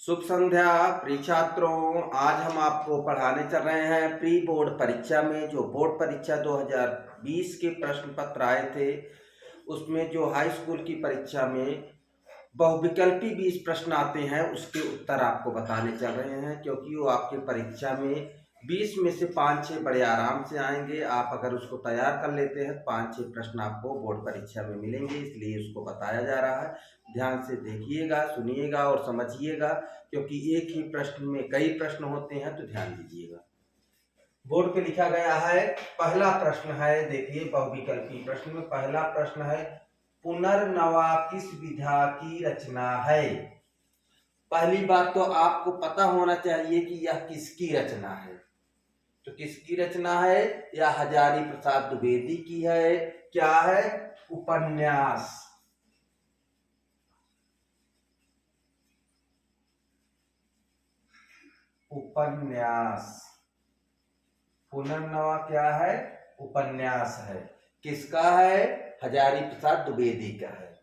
शुभ संध्या प्रिय छात्रों। आज हम आपको पढ़ाने चल रहे हैं प्री बोर्ड परीक्षा में जो बोर्ड परीक्षा 2020 के प्रश्न पत्र आए थे, उसमें जो हाई स्कूल की परीक्षा में बहुविकल्पी 20 प्रश्न आते हैं उसके उत्तर आपको बताने चल रहे हैं, क्योंकि वो आपके परीक्षा में 20 में से 5-6 बड़े आराम से आएंगे। आप अगर उसको तैयार कर लेते हैं 5-6 प्रश्न आपको बोर्ड परीक्षा में मिलेंगे, इसलिए उसको बताया जा रहा है। ध्यान से देखिएगा, सुनिएगा और समझिएगा, क्योंकि एक ही प्रश्न में कई प्रश्न होते हैं, तो ध्यान दीजिएगा। बोर्ड पे लिखा गया है, पहला प्रश्न है, देखिए बहुविकल्पी प्रश्न में पहला प्रश्न है, पुनर्नवा किस विधा की रचना है। पहली बात तो आपको पता होना चाहिए कि यह किसकी रचना है। तो किसकी रचना है? यह हजारी प्रसाद द्विवेदी की है। क्या है? उपन्यास। उपन्यास। पुनर्नवा क्या है? उपन्यास है। किसका है? हजारी प्रसाद द्विवेदी का है।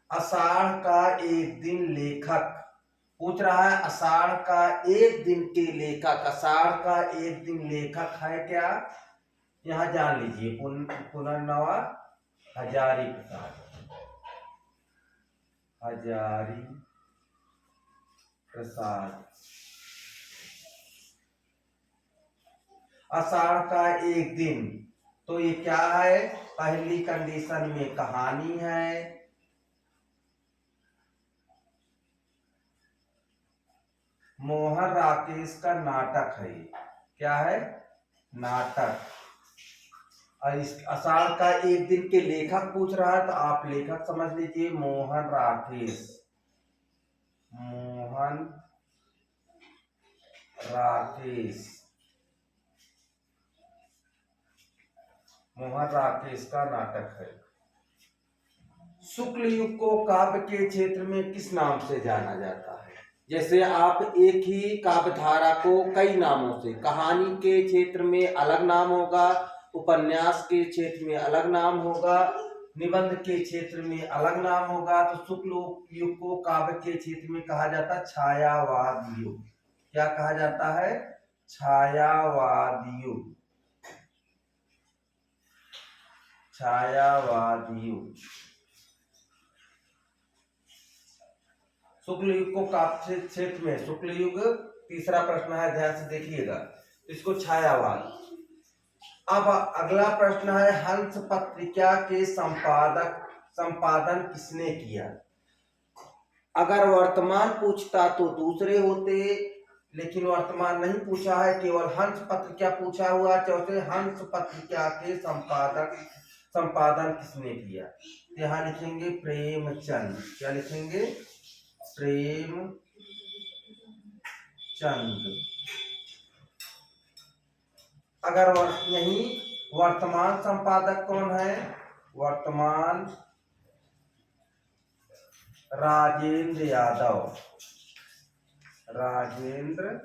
आषाढ़ का एक दिन लेखक पूछ रहा है, आषाढ़ का एक दिन के लेखक, आषाढ़ का एक दिन लेखक है क्या? यहां जान लीजिए, पुनर्नवा हजारी प्रसाद। हजारी प्रसाद। आषाढ़ का एक दिन, तो ये क्या है? पहली कंडीशन में कहानी है। मोहन राकेश का नाटक है। क्या है? नाटक। और इस आषाढ़ का एक दिन के लेखक पूछ रहा है, तो आप लेखक समझ लीजिए मोहन राकेश। मोहन राकेश। मोहन राकेश का नाटक है। शुक्ल युग को काव्य के क्षेत्र में किस नाम से जाना जाता है? जैसे आप एक ही काव्य धारा को कई नामों से, कहानी के क्षेत्र में अलग नाम होगा, उपन्यास के क्षेत्र में अलग नाम होगा, निबंध के क्षेत्र में अलग नाम होगा। तो शुक्ल युग को काव्य के क्षेत्र में कहा जाता है छायावाद युग। क्या कहा जाता है? छायावाद युग। छायावाद युग। शुक्ल युग को काव्य क्षेत्र में, शुक्ल युग तीसरा प्रश्न है, ध्यान से देखिएगा, इसको छायावाद। अब अगला प्रश्न है, हंस पत्रिका के संपादन किसने किया? अगर वर्तमान पूछता तो दूसरे होते, लेकिन वर्तमान नहीं पूछा है, केवल हंस पत्रिका पूछा हुआ। चौथे, हंस पत्रिका के संपादन किसने किया? यहाँ लिखेंगे प्रेमचंद। क्या लिखेंगे? प्रेमचंद। अगर यही वर्तमान संपादक कौन है? वर्तमान राजेंद्र यादव। राजेंद्र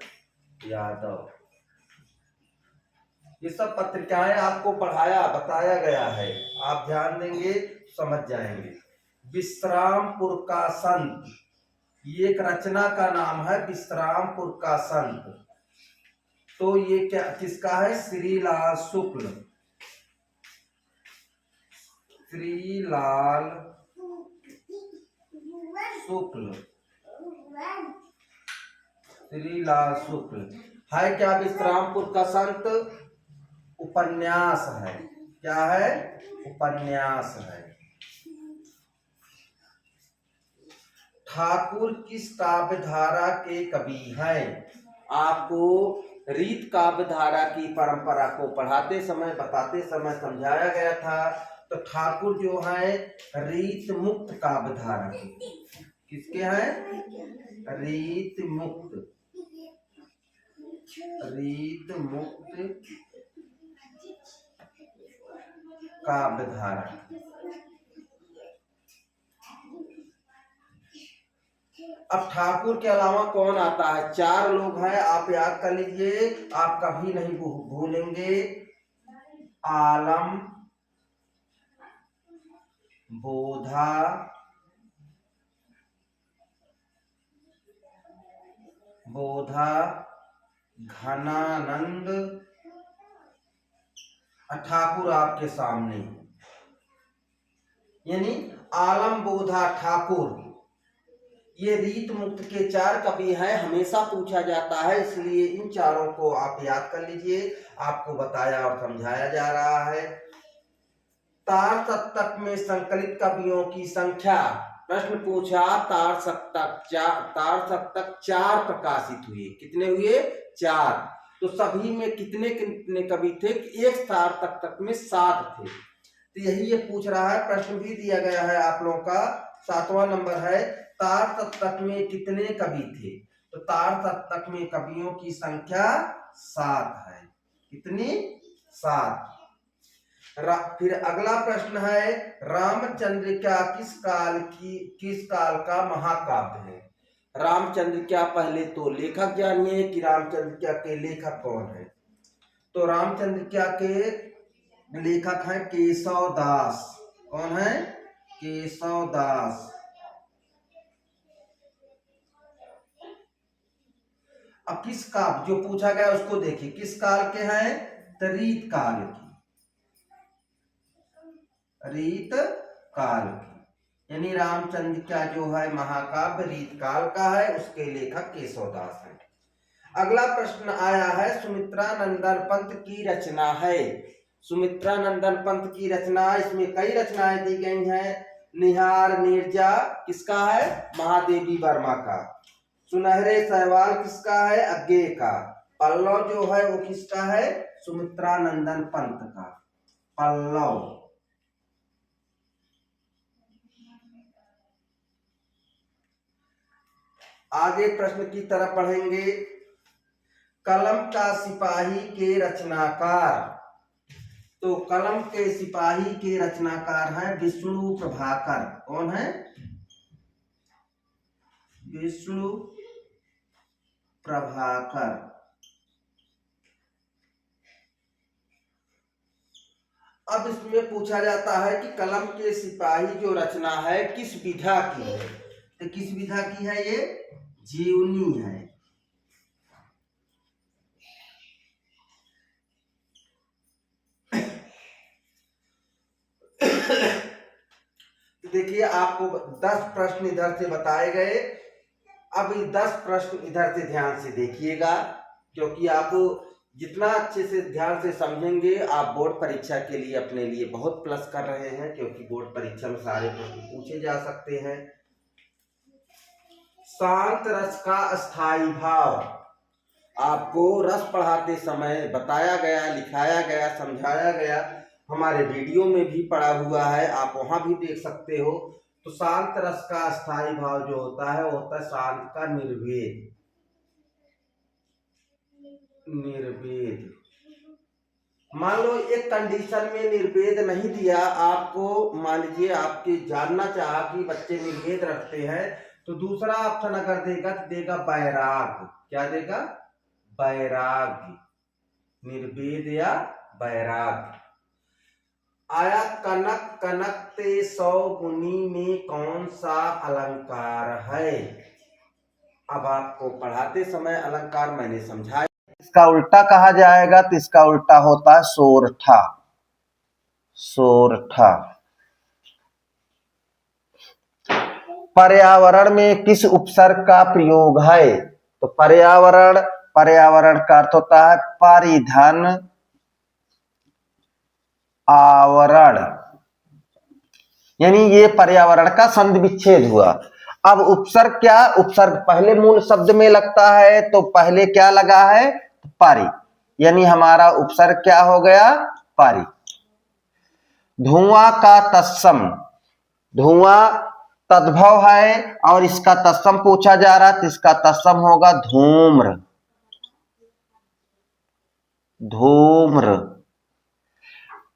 यादव। ये सब पत्रिकाएं आपको बताया गया है, आप ध्यान देंगे समझ जाएंगे। विश्रामपुर का संत, ये एक रचना का नाम है, विश्रामपुर का संत। तो ये क्या किसका है? श्रीलाल शुक्ल। श्रीलाल शुक्ल। श्रीलाल शुक्ल है। क्या विश्रामपुर का संत? उपन्यास है। क्या है? उपन्यास है। ठाकुर किस काव्य धारा के कवि हैं? आपको रीत काव्य धारा की परंपरा को पढ़ाते समय, बताते समय समझाया गया था। तो ठाकुर जो है रीत मुक्त काव्य धारा के। किसके हैं? रीत मुक्त। रीत मुक्त काव्य धारा। अब ठाकुर के अलावा कौन आता है? 4 लोग हैं, आप याद कर लीजिए, आप कभी नहीं भूलेंगे। आलम, बोधा, बोधा घनानंद ठाकुर आपके सामने, यानी आलम बोधा ठाकुर ये रीत मुक्त के 4 कवि हैं। हमेशा पूछा जाता है, इसलिए इन चारों को आप याद कर लीजिए। आपको बताया और समझाया जा रहा है। तार सप्तक में संकलित कवियों की संख्या, प्रश्न पूछा तार सप्तक 4 प्रकाशित हुए। कितने हुए? 4। तो सभी में कितने कितने कवि थे? एक तार सप्तक में 7 थे। तो यही ये पूछ रहा है, प्रश्न भी दिया गया है आप लोगों का। 7वां नंबर है, तार सप्तक में कितने कवि थे? तो तार सप्तक में कवियों की संख्या 7 है। कितनी? 7। फिर अगला प्रश्न है, रामचंद्रिका किस काल का महाकाव्य है? रामचंद्रिका पहले तो लेखक जानिए कि रामचंद्रिका के लेखक कौन है। तो रामचंद्रिका के लेखक हैं केशव दास। कौन है? केशव दास। अब किस काल जो पूछा गया उसको देखिए, किस काल के हैं? रीत काल की। रीत काल की, यानी रामचंद्रिका जो है महाकाव्य रीत काल का है, उसके लेखक केशवदास हैं। अगला प्रश्न आया है, सुमित्रा नंदन पंत की रचना है। सुमित्रा नंदन पंत की रचना, इसमें कई रचनाएं दी गई हैं। निहार नीरजा किसका है? महादेवी वर्मा का। सुनहरे सहवाल किसका है? अज्ञेय का। पल्लव जो है वो किसका है? सुमित्रा नंदन पंत का। पल्लव। आगे प्रश्न की तरफ पढ़ेंगे। कलम का सिपाही के रचनाकार। तो कलम के सिपाही के रचनाकार हैं विष्णु प्रभाकर। कौन है? विष्णु प्रभाकर। अब इसमें पूछा जाता है कि कलम के सिपाही जो रचना है किस विधा की है? तो किस विधा की है? ये जीवनी है। देखिए आपको 10 प्रश्न इधर से बताए गए। अब 10 प्रश्न इधर से ध्यान से देखिएगा, क्योंकि आप जितना अच्छे से ध्यान से समझेंगे आप बोर्ड परीक्षा के लिए अपने लिए बहुत प्लस कर रहे हैं, क्योंकि बोर्ड परीक्षा में सारे प्रश्न पूछे जा सकते हैं। शांत रस का अस्थाई भाव आपको रस पढ़ाते समय बताया गया, लिखाया गया, समझाया गया। हमारे वीडियो में भी पढ़ा हुआ है, आप वहां भी देख सकते हो। तो शांत रस का अस्थाई भाव जो होता है वो होता है शांत का निर्वेद। निर्वेद मान लो एक कंडीशन में निर्वेद नहीं दिया आपको, मान लीजिए आपके जानना चाहा कि बच्चे निर्वेद रखते हैं, तो दूसरा ऑप्शन अगर देगा तो देगा बैराग। क्या देगा? बैराग। निर्वेद या बैराग। आया कनक कनक ते 100 गुनी में कौन सा अलंकार है? अब आपको पढ़ाते समय अलंकार मैंने समझाया, इसका उल्टा कहा जाएगा तो इसका उल्टा होता है सोरठा। सोरठा। पर्यावरण में किस उपसर्ग का प्रयोग है? तो पर्यावरण, पर्यावरण का अर्थ होता है परिधन आवरण, यानी ये पर्यावरण का संधि विच्छेद हुआ। अब उपसर्ग क्या? उपसर्ग पहले मूल शब्द में लगता है, तो पहले क्या लगा है? परि, यानी हमारा उपसर्ग क्या हो गया? परि। धुआं का तत्सम, धुआं तद्भव है और इसका तत्सम पूछा जा रहा है, तो इसका तत्सम होगा धूम्र। धूम्र।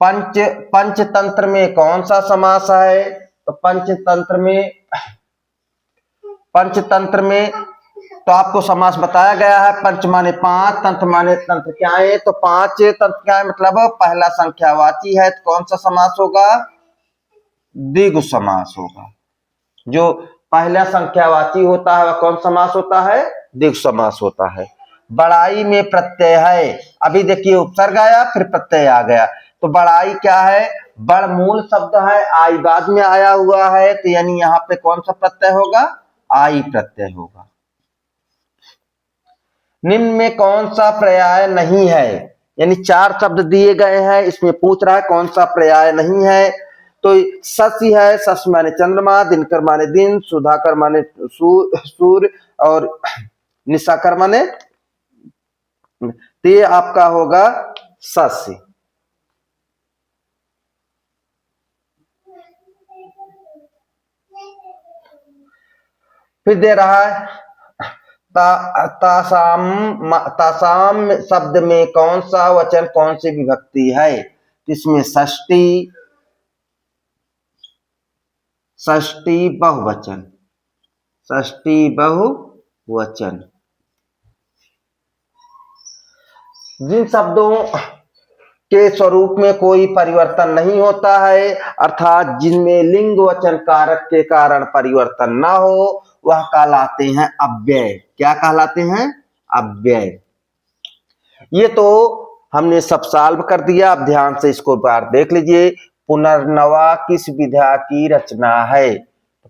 पंचतंत्र में कौन सा समास है? तो पंचतंत्र में तो आपको समास बताया गया है। पंच माने 5, तंत्र माने तंत्र क्या है? तो 5 तंत्र क्या है? मतलब पहला संख्यावाची है, तो कौन सा समास होगा? द्विगु समास होगा। जो पहला संख्यावाची होता है वह कौन समास होता है? द्विगु समास होता है। बड़ाई में प्रत्यय है, अभी देखिए उपसर्ग आया फिर प्रत्यय आ गया, तो बड़ाई क्या है, बड़ मूल शब्द है, आई बाद में आया हुआ है, तो यानी यहाँ पे कौन सा प्रत्यय होगा, आई प्रत्यय होगा। निम्न में कौन सा पर्याय नहीं है, यानी 4 शब्द दिए गए हैं, इसमें पूछ रहा है कौन सा पर्याय नहीं है। तो शशि है, शश माने चंद्रमा, दिनकर माने दिन, सुधाकर माने सूर्य और निशाकर माने, तो ये आपका होगा शशि। फिर दे रहा है तासाम शब्द में कौन सा वचन कौन सी विभक्ति है, इसमें षष्ठी बहुवचन, षष्ठी बहुवचन। जिन शब्दों के स्वरूप में कोई परिवर्तन नहीं होता है, अर्थात जिनमें लिंग वचन कारक के कारण परिवर्तन ना हो, वह कहलाते हैं अव्यय। क्या कहलाते हैं, अव्यय। ये तो हमने सब सॉल्व कर दिया, अब ध्यान से इसको बार देख लीजिए। पुनर्नवा किस विधा की रचना है,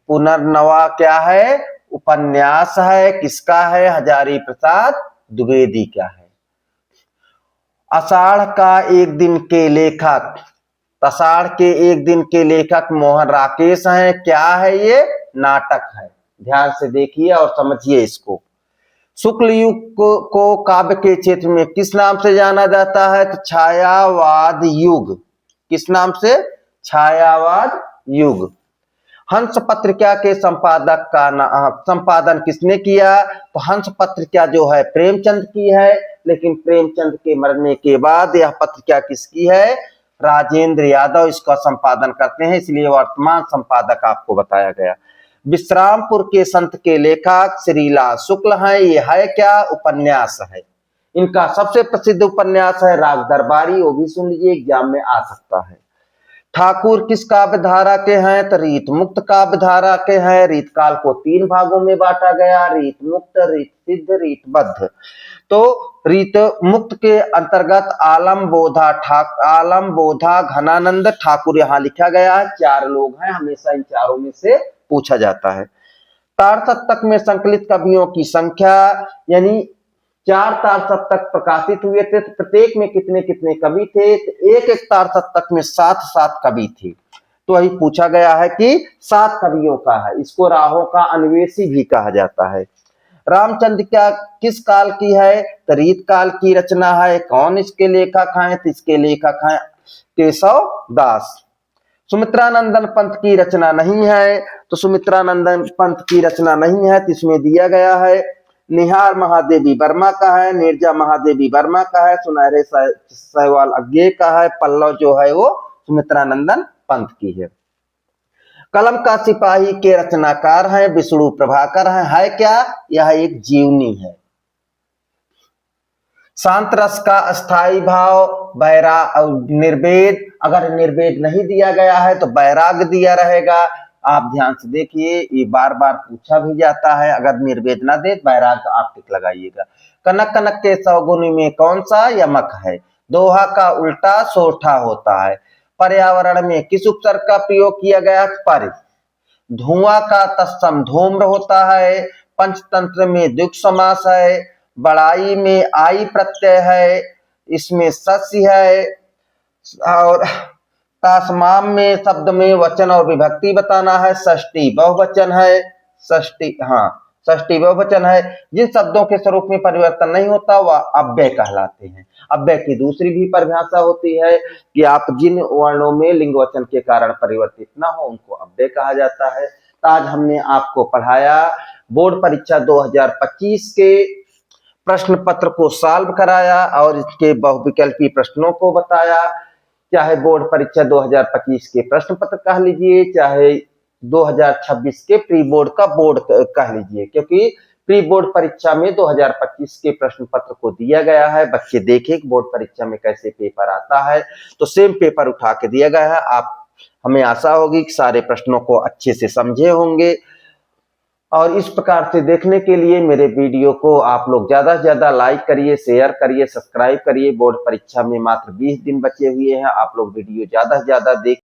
पुनर्नवा क्या है, उपन्यास है, किसका है, हजारी प्रसाद द्विवेदी का है। आषाढ़ का एक दिन के लेखक, आषाढ़ के एक दिन के लेखक मोहन राकेश हैं, क्या है ये, नाटक है। ध्यान से देखिए और समझिए इसको। शुक्ल युग को काव्य के क्षेत्र में किस नाम से जाना जाता है, तो छायावाद युग। किस नाम से, छायावाद युग। हंस पत्रिका के संपादक का संपादन किसने किया, तो हंस पत्रिका जो है प्रेमचंद की है, लेकिन प्रेमचंद के मरने के बाद यह पत्रिका किसकी है, राजेंद्र यादव इसका संपादन करते हैं, इसलिए वर्तमान संपादक आपको बताया गया। विश्रामपुर के संत के लेखक श्रीलाल शुक्ल हैं, ये है क्या, उपन्यास है। इनका सबसे प्रसिद्ध उपन्यास है राग दरबारी, वो भी सुन लीजिए, एग्जाम में आ सकता है। ठाकुर किस काव्य धारा के हैं, तो रीत मुक्त काव्य धारा के हैं। रीत काल को 3 भागों में बांटा गया, रीत मुक्त, रीत सिद्ध, रीत बद्ध। तो रीत मुक्त के अंतर्गत आलम बोधा घनानंद ठाकुर यहाँ लिखा गया है। 4 लोग हैं, हमेशा इन चारों में से पूछा जाता है। तार सप्तक में संकलित कवियों की संख्या, यानी 4 तार सप्तक प्रकाशित हुए थे, तो प्रत्येक में कितने कितने कवि थे, तो एक तार सप्तक में 7 कवि थे। तो वही पूछा गया है कि 7 कवियों का है, इसको राहों का अन्वेषी भी कहा जाता है। रामचंद्र क्या किस काल की है, तो रीत काल की रचना है। कौन इसके लेखक हैं, तो इसके लेखक हैं केशव दास। सुमित्रानंदन पंत की रचना नहीं है, तो सुमित्रानंदन पंत की रचना नहीं है, तो इसमें दिया गया है निहार महादेवी वर्मा का है, नीरजा महादेवी वर्मा का है, सुनहरे सहवाल अज्ञे का है, पल्लव जो है वो सुमित्रानंदन पंत की है। कलम का सिपाही के रचनाकार हैं विष्णु प्रभाकर हैं, है क्या, यह एक जीवनी है। शांत रस का अस्थाई भाव निर्वेद, अगर निर्वेद नहीं दिया गया है तो बैराग दिया रहेगा। आप ध्यान से देखिए, ये बार बार पूछा भी जाता है, अगर निर्वेद ना दे बैराग आप टिक लगाइएगा। कनक कनक के सौगुनी में कौन सा यमक है, दोहा का उल्टा सोठा होता है। पर्यावरण में किस उपसर्ग का प्रयोग किया गया, पर। धुआं का तत्सम धूम्र होता है। पंचतंत्र में द्विगु समास है। बड़ाई में आई प्रत्यय है, इसमें सस्य है। और तासमाम में शब्द में वचन और विभक्ति बताना है। षष्ठी बहुवचन है, षष्ठी बहुवचन है। जिन शब्दों के स्वरूप में परिवर्तन नहीं होता वह अव्यय कहलाते हैं। अव्यय की दूसरी भी परिभाषा होती है कि आप जिन वर्णों में लिंग वचन के कारण परिवर्तित ना हो उनको अव्यय कहा जाता है। तो आज हमने आपको पढ़ाया बोर्ड परीक्षा 2025 के प्रश्न पत्र को सॉल्व कराया और इसके बहुविकल्पी प्रश्नों को बताया। चाहे बोर्ड परीक्षा 2025 के प्रश्न पत्र कह लीजिए, चाहे 2026 के प्री बोर्ड का बोर्ड कह लीजिए, क्योंकि प्री बोर्ड परीक्षा में 2025 के प्रश्न पत्र को दिया गया है। बच्चे देखें बोर्ड परीक्षा में कैसे पेपर आता है, तो सेम पेपर उठा के दिया गया है। आप हमें आशा होगी कि सारे प्रश्नों को अच्छे से समझे होंगे। और इस प्रकार से देखने के लिए मेरे वीडियो को आप लोग ज़्यादा से ज़्यादा लाइक करिए, शेयर करिए, सब्सक्राइब करिए। बोर्ड परीक्षा में मात्र 20 दिन बचे हुए हैं, आप लोग वीडियो ज़्यादा से ज़्यादा देख